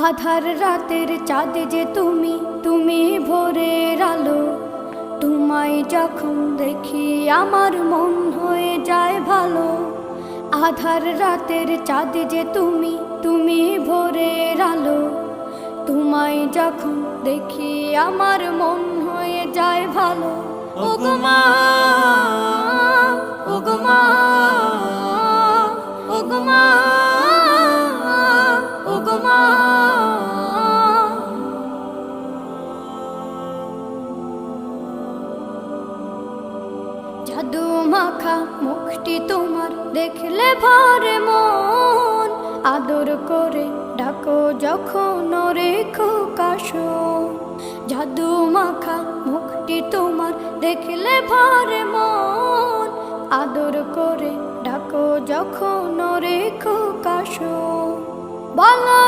আধার রাতের চাঁদ যে তুমি, তুমি ভোরের আলো। তোমায় যখন দেখি আমার মন হয়ে যায় ভালো। আধার রাতের চাঁদ যে তুমি, তুমি ভোরের আলো। তোমায় যখন দেখি আমার মন হয়ে যায় ভালো। ওগো মা, ওগো মা, ওগো মা, ওগো মা। জাদু মাখা মুখটি তোমার দেখলে ভরে মন। আদর করে ডাকো যখন রেখো কাশন। জাদু মাখা মুখটি তোমার দেখলে ভরে মন। আদর করে ডাকো যখন রেখো কাশন। বলো